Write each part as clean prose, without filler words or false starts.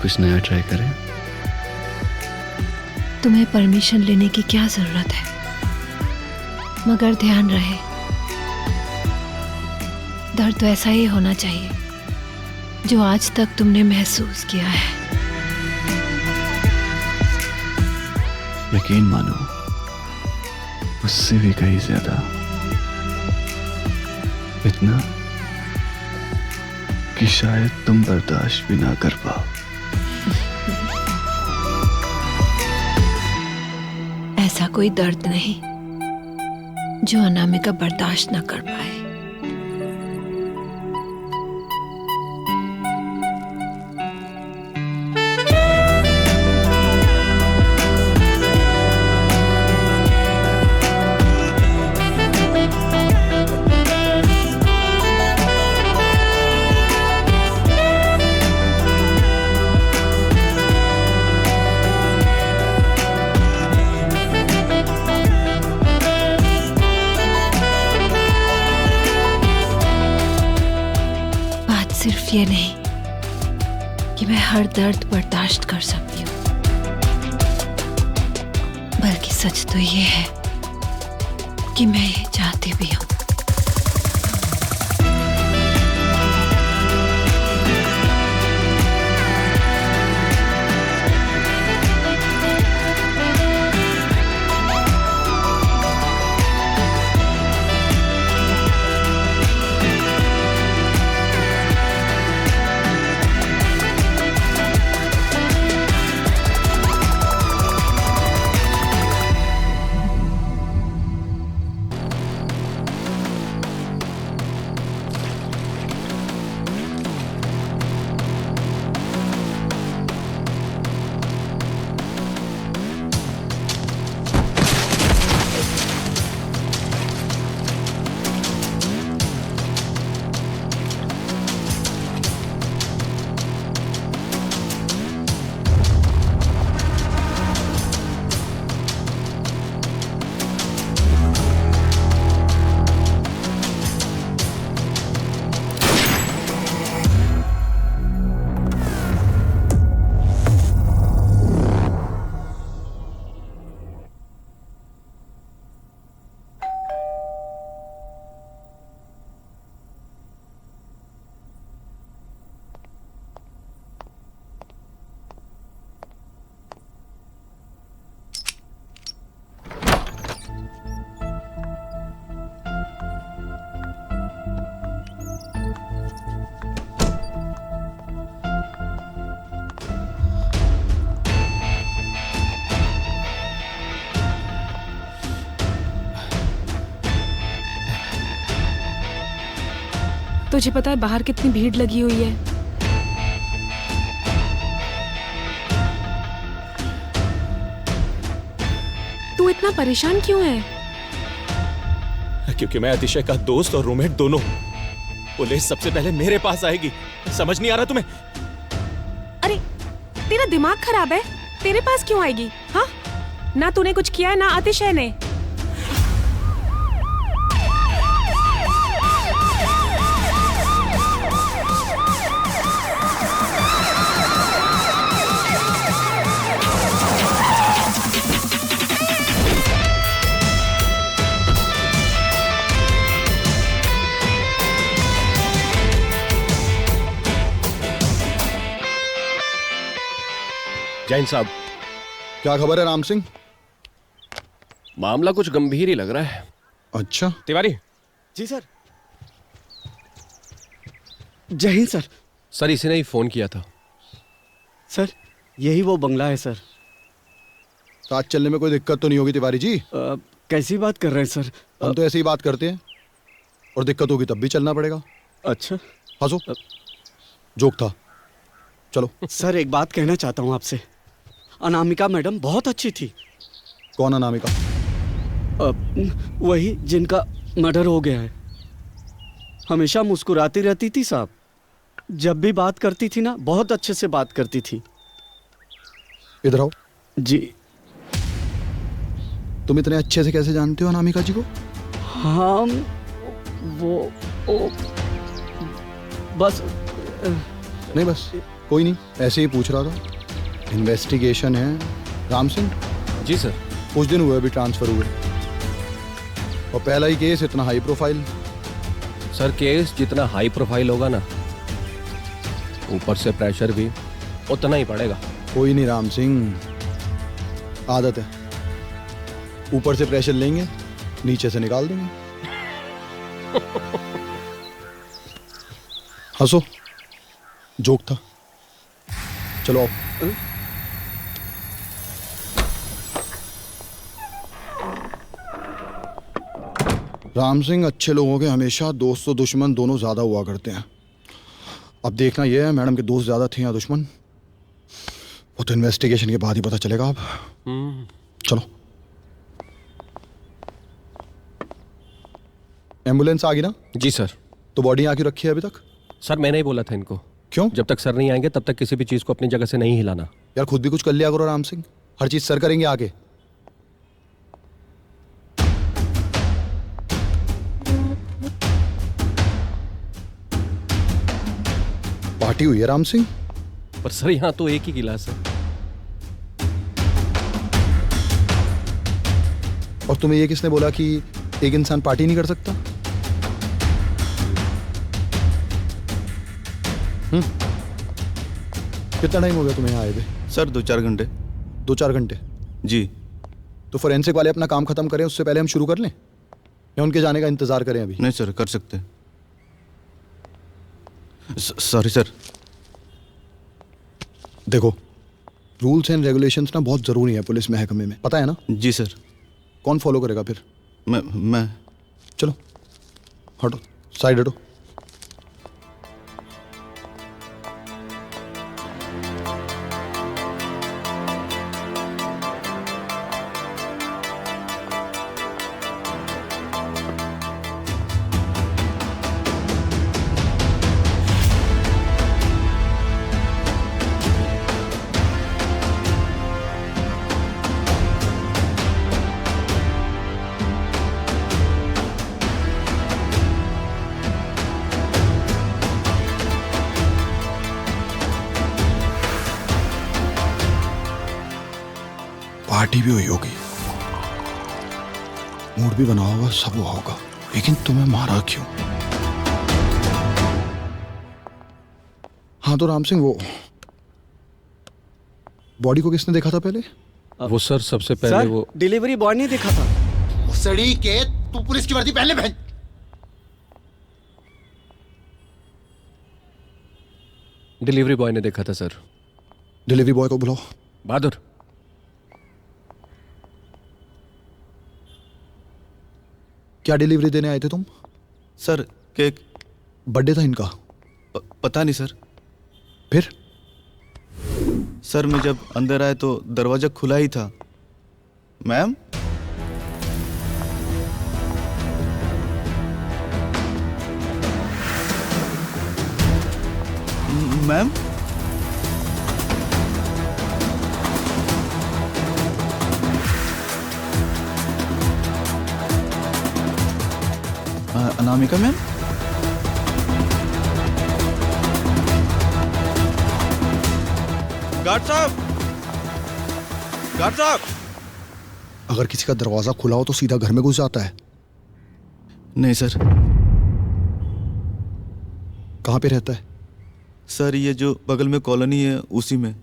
कुछ नया ट्राई करें? तुम्हें परमिशन लेने की क्या जरूरत है, मगर ध्यान रहे दर्द वैसा ही होना चाहिए जो आज तक तुमने महसूस किया है। यकीन मानो, उससे भी कहीं ज्यादा। इतना कि शायद तुम बर्दाश्त भी ना कर पाओ। ऐसा कोई दर्द नहीं जो अनामिका बर्दाश्त न कर पाए। सिर्फ ये नहीं कि मैं हर दर्द बर्दाश्त कर सकती हूँ, बल्कि सच तो ये है कि मैं ये चाहती भी हूँ। तुझे पता है बाहर कितनी भीड़ लगी हुई है? तू इतना परेशान क्यों है? क्योंकि मैं अतिशय का दोस्त और रूममेट दोनों हूं। पुलिस सबसे पहले मेरे पास आएगी। समझ नहीं आ रहा तुम्हें? अरे तेरा दिमाग खराब है, तेरे पास क्यों आएगी? हाँ, ना तूने कुछ किया है ना अतिशय ने। जैन साहब, क्या खबर है राम सिंह? मामला कुछ गंभीर ही लग रहा है। अच्छा, तिवारी। जी सर। जय हिंद सर। सर इसी ने ही फोन किया था। सर यही वो बंगला है सर। साथ चलने में कोई दिक्कत तो नहीं होगी तिवारी जी? कैसी बात कर रहे हैं सर? हम तो ऐसे ही बात करते हैं, और दिक्कत होगी तब भी चलना पड़ेगा। अच्छा, हंसो, जोक था। चलो। सर एक बात कहना चाहता हूँ आपसे। अनामिका मैडम बहुत अच्छी थी। कौन अनामिका? वही जिनका मर्डर हो गया है। हमेशा मुस्कुराती रहती थी साहब। जब भी बात करती थी ना, बहुत अच्छे से बात करती थी। इधर आओ। जी। तुम इतने अच्छे से कैसे जानते हो अनामिका जी को? हम वो बस नहीं, बस कोई नहीं, ऐसे ही पूछ रहा था। इन्वेस्टिगेशन है। राम सिंह, जी सर। कुछ दिन हुए अभी ट्रांसफर हुए, और पहला ही केस इतना हाई प्रोफाइल। सर केस जितना हाई प्रोफाइल होगा ना, ऊपर से प्रेशर भी उतना ही पड़ेगा। कोई नहीं राम सिंह, आदत है। ऊपर से प्रेशर लेंगे, नीचे से निकाल देंगे। हंसो, जोक था। चलो आओ। राम सिंह, अच्छे लोगों के हमेशा दोस्त और दुश्मन दोनों ज्यादा हुआ करते हैं। अब देखना यह है मैडम के दोस्त ज्यादा थे या दुश्मन, वो तो इन्वेस्टिगेशन के बाद ही पता चलेगा। अब चलो। एम्बुलेंस आ गई ना? जी सर। तो बॉडी यहाँ क्यों रखी है अभी तक? सर मैंने ही बोला था इनको, क्यों? जब तक सर नहीं आएंगे तब तक किसी भी चीज को अपनी जगह से नहीं हिलाना। यार खुद भी कुछ कर लिया करो राम सिंह, हर चीज सर करेंगे आगे। पार्टी हुई है राम सिंह? पर सर यहाँ तो एक ही गिलास है। और तुम्हें ये किसने बोला कि एक इंसान पार्टी नहीं कर सकता? कितना टाइम हो गया तुम्हें यहाँ आए हुए? सर 2-4 घंटे। 2-4 घंटे? जी। तो फोरेंसिक वाले अपना काम खत्म करें, उससे पहले हम शुरू कर लें, या उनके जाने का इंतजार करें अभी? नहीं सर, कर सकते हैं। Sorry sir. देखो, रूल्स एंड रेगुलेशंस ना बहुत जरूरी है पुलिस महकमे में, पता है ना? जी सर। कौन फॉलो करेगा फिर? मैं चलो हटो, साइड हटो। पार्टी भी हुई होगी, मूड भी बना होगा, सब हुआ होगा, लेकिन तुम्हें मारा क्यों? हाँ तो राम सिंह, वो बॉडी को किसने देखा था पहले? वो सर सबसे पहले सर, वो डिलीवरी बॉय ने देखा था। सड़ी के तू पुलिस की वर्दी पहन ले बहन। डिलीवरी बॉय ने देखा था सर। डिलीवरी बॉय को बुलाओ। बहादुर, क्या डिलीवरी देने आए थे तुम? Sir cake. बर्थडे था इनका? पता नहीं सर। फिर? सर मैं जब अंदर आया तो दरवाजा खुला ही था। Ma'am? Ma'am? Anamika ma'am? Guard साहब, गार्ड साहब। अगर किसी का दरवाजा खुला हो तो सीधा घर में घुस जाता है? नहीं सर। कहाँ पे रहता है? सर ये जो बगल में कॉलोनी है उसी में।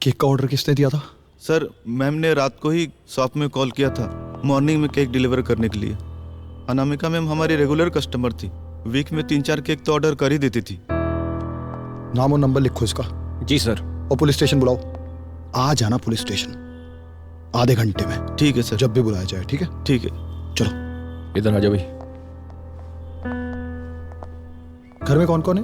केक का ऑर्डर किसने दिया था? सर मैम ने रात को ही शॉप में कॉल किया था, मॉर्निंग में केक डिलीवर करने के लिए। अनामिका मैम हमारी रेगुलर कस्टमर थी, वीक में 3-4 केक तो ऑर्डर कर ही देती थी। नाम और नंबर लिखो इसका। जी सर। और पुलिस स्टेशन बुलाओ। आ जाना पुलिस स्टेशन आधे घंटे में। ठीक है सर। जब भी बुलाया जाए। ठीक है? ठीक है। चलो इधर आ जाओ भाई। घर में कौन कौन है?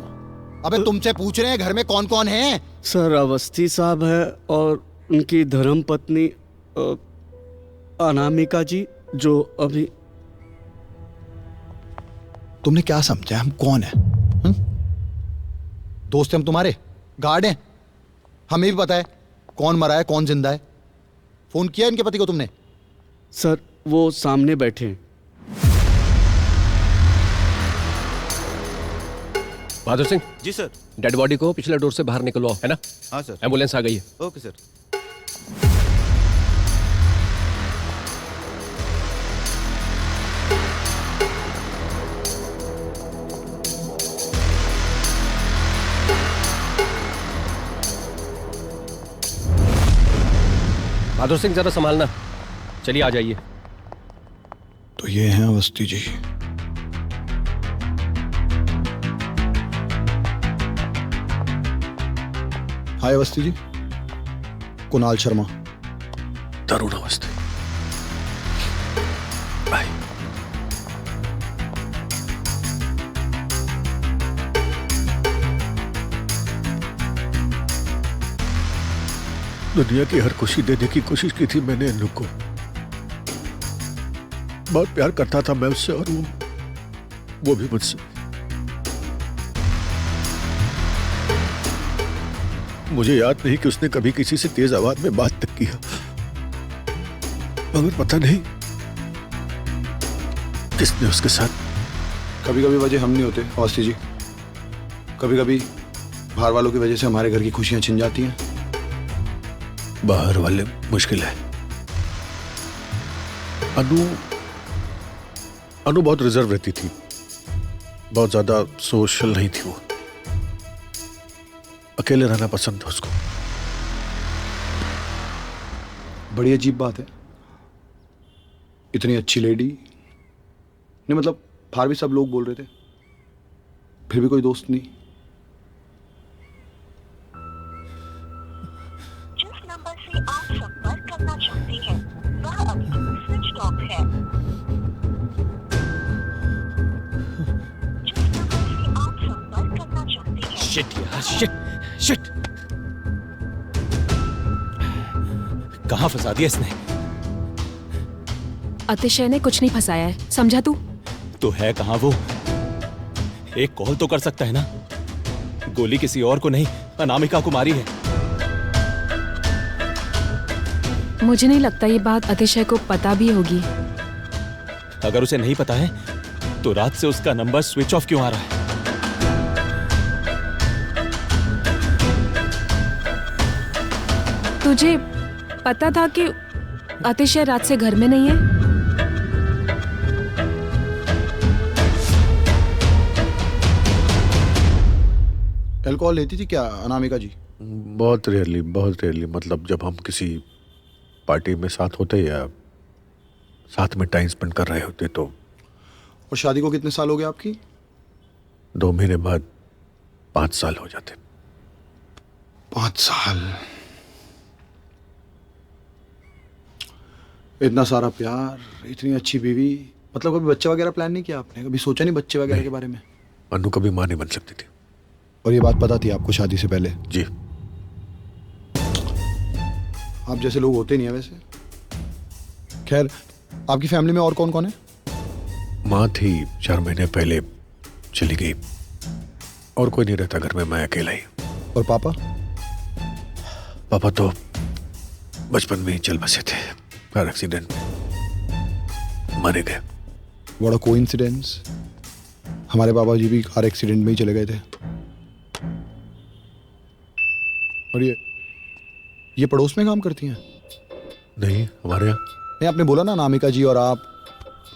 अबे तुमसे पूछ रहे हैं घर में कौन कौन है? सर अवस्थी साहब है और उनकी धर्म पत्नी अनामिका जी, जो अभी। तुमने क्या समझा हम कौन है? दोस्त हैं हम तुम्हारे? गार्ड हैं? हमें भी पता है कौन मरा है कौन जिंदा है। फोन किया इनके पति को तुमने? सर वो सामने बैठे हैं। बहादुर सिंह, जी सर। डेड बॉडी को पिछले डोर से बाहर निकलवाओ, है ना? हाँ सर। एम्बुलेंस आ गई है। Okay sir. बहादुर सिंह जरा संभालना। चलिए आ जाइए। तो ये हैं अवस्थी जी। हाय अवस्थी जी। कुणाल शर्मा। तरुण अवस्थी। दुनिया की हर खुशी देने की कोशिश की थी मैंने अनु को। बहुत प्यार करता था मैं उससे, और वो भी मुझसे। मुझे याद नहीं कि उसने कभी किसी से तेज आवाज में बात तक किया, मगर पता नहीं किसने उसके साथ। कभी कभी वजह हम नहीं होते अवस्थी जी। कभी कभी बाहर वालों की वजह से हमारे घर की खुशियां छिन जाती हैं। बाहर वाले मुश्किल है। अनु बहुत रिजर्व रहती थी, बहुत ज्यादा सोशल नहीं थी वो। अकेले रहना पसंद था उसको। बड़ी अजीब बात है, इतनी अच्छी लेडी नहीं, मतलब बाहर भी सब लोग बोल रहे थे, फिर भी कोई दोस्त नहीं। जिस नंबर से आप संपर्क करना चाहते हैं वह अभी स्विच ऑफ है। जिस नंबर से आप संपर्क करना चाहते हैं। शिट यार, शिट शिट। कहां फंसा दिया इसने? अतिशय ने कुछ नहीं फंसाया है, समझा तू? तो है कहां वो? एक कॉल तो कर सकता है ना। गोली किसी और को नहीं, अनामिका को मारी है। मुझे नहीं लगता ये बात अतिशय को पता भी होगी। अगर उसे नहीं पता है तो रात से उसका नंबर स्विच ऑफ क्यों आ रहा है? तुझे पता था कि अतिशय रात से घर में नहीं है? अल्कोहल लेती थी क्या अनामिका जी? बहुत रेयरली, मतलब जब हम किसी पार्टी में साथ होते या साथ में टाइम स्पेंड कर रहे होते तो। और शादी को कितने साल हो गए आपकी? 2 महीने बाद 5 साल हो जाते। 5 साल। इतना सारा प्यार, इतनी अच्छी बीवी, मतलब कभी बच्चा वगैरह प्लान नहीं किया आपने? कभी सोचा नहीं बच्चे वगैरह के बारे में? अनु कभी मां नहीं बन सकती थी। और ये बात पता थी आपको शादी से पहले? जी। आप जैसे लोग होते नहीं है वैसे। खैर, आपकी फैमिली में और कौन कौन है? माँ थी, 4 महीने पहले चली गई, और कोई नहीं रहता घर में, मैं अकेला ही। और पापा? पापा तो बचपन में ही चल बसे थे, कार एक्सीडेंट में मरे गए। What a coincidence. हमारे पापा जी भी कार एक्सीडेंट में ही चले गए थे। और ये पड़ोस में काम करती हैं? नहीं, हमारे यहाँ नहीं, आपने बोला ना अनामिका जी और आप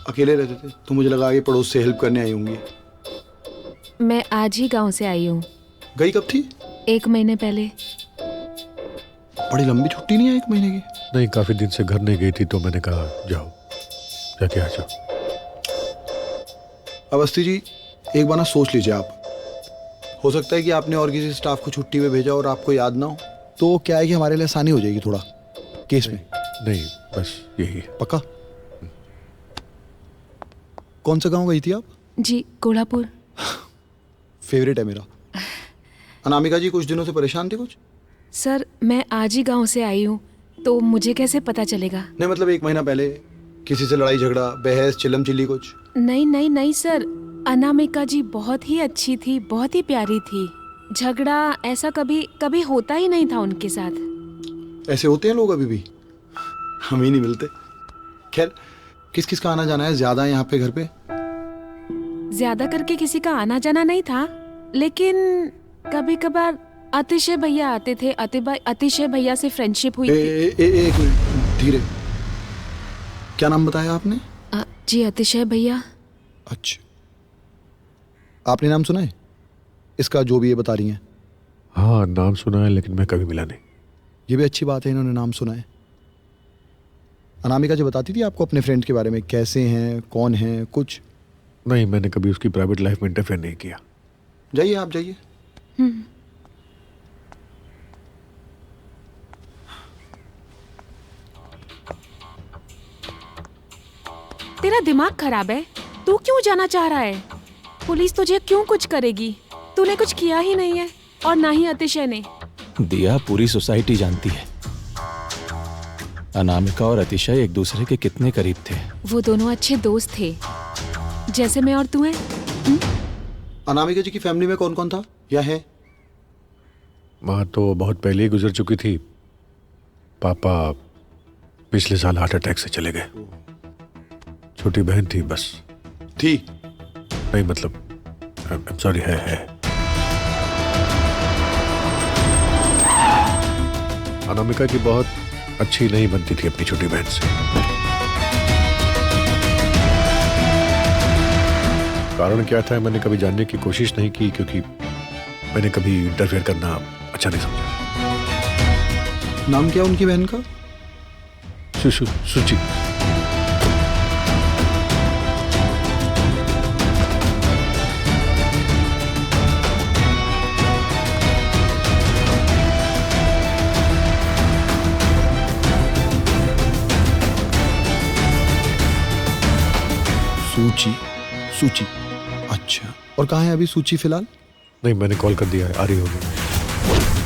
अकेले रहते थे, तो मुझे लगा ये पड़ोस से हेल्प करने आई होंगी। मैं आज ही गांव से आई हूँ। गई कब थी? 1 महीने पहले। बड़ी लंबी छुट्टी नहीं है 1 महीने की? नहीं, काफी दिन से घर नहीं गई थी तो मैंने कहा जाओ, जाके आ जाओ। अवस्थी जी, एक बार ना सोच लीजिए आप। हो सकता है कि आपने और किसी स्टाफ को छुट्टी पे भेजा और आपको याद ना हो, तो क्या है कि हमारे लिए आसानी हो जाएगी थोड़ा केस में। नहीं, बस यही है। पक्का? कौन सा गांव गई थी आप? जी, कोल्हापुर। फेवरेट है मेरा। अनामिका जी कुछ दिनों से परेशान थी कुछ? सर, मैं आज ही गांव से आई हूँ, तो मुझे कैसे पता चलेगा? नहीं, मतलब 1 महीना पहले किसी से लड़ाई झगड़ा, बहस, चिल्लम चिल्ली कुछ? नहीं सर, अनामिका जी बहुत ही अच्छी थी, बहुत ही प्यारी थी। झगड़ा ऐसा कभी होता ही नहीं था उनके साथ। ऐसे होते हैं लोग अभी भी, हम ही नहीं मिलते। खैर, किस किस का आना जाना है ज्यादा यहाँ पे घर पे? ज्यादा करके किसी का आना जाना नहीं था, लेकिन कभी कभार अतिशय भैया आते थे। अतिशय भैया से फ्रेंडशिप हुई थी। एक मिनट, धीरे। क्या नाम बताया आपने? जी अतिशय भैया। अच्छा, आपने नाम सुना है इसका, जो भी ये बता रही हैं? हाँ, नाम सुना है लेकिन मैं कभी मिला नहीं। ये भी अच्छी बात है, इन्होंने नाम सुना है। अनामिका जी बताती थी आपको अपने फ्रेंड के बारे में, कैसे हैं, कौन हैं, कुछ? नहीं, मैंने कभी उसकी प्राइवेट लाइफ में इंटरफेयर नहीं किया। जाइए, आप जाइए। तेरा दिमाग खराब है? तू क्यों जाना चाह रहा है? पुलिस तुझे क्यों कुछ करेगी? तूने कुछ किया ही नहीं है और ना ही अतिशय ने। दिया, पूरी सोसाइटी जानती है अनामिका और अतिशय एक दूसरे के कितने करीब थे। वो दोनों अच्छे दोस्त थे, जैसे मैं और तू हैं। अनामिका जी की फैमिली में कौन कौन था या है? माँ तो बहुत पहले ही गुजर चुकी थी। पापा पिछले साल हार्ट अटैक से चले गए। छोटी बहन थी बस। थी? नहीं, मतलब सॉरी, है। अनामिका की बहुत अच्छी नहीं बनती थी अपनी छोटी बहन से। कारण क्या था मैंने कभी जानने की कोशिश नहीं की, क्योंकि मैंने कभी इंटरफेयर करना अच्छा नहीं समझा। नाम क्या उनकी बहन का? सुचि। सूची। अच्छा, और कहाँ है अभी सूची फिलहाल? नहीं, मैंने कॉल कर दिया है, आ रही होगी।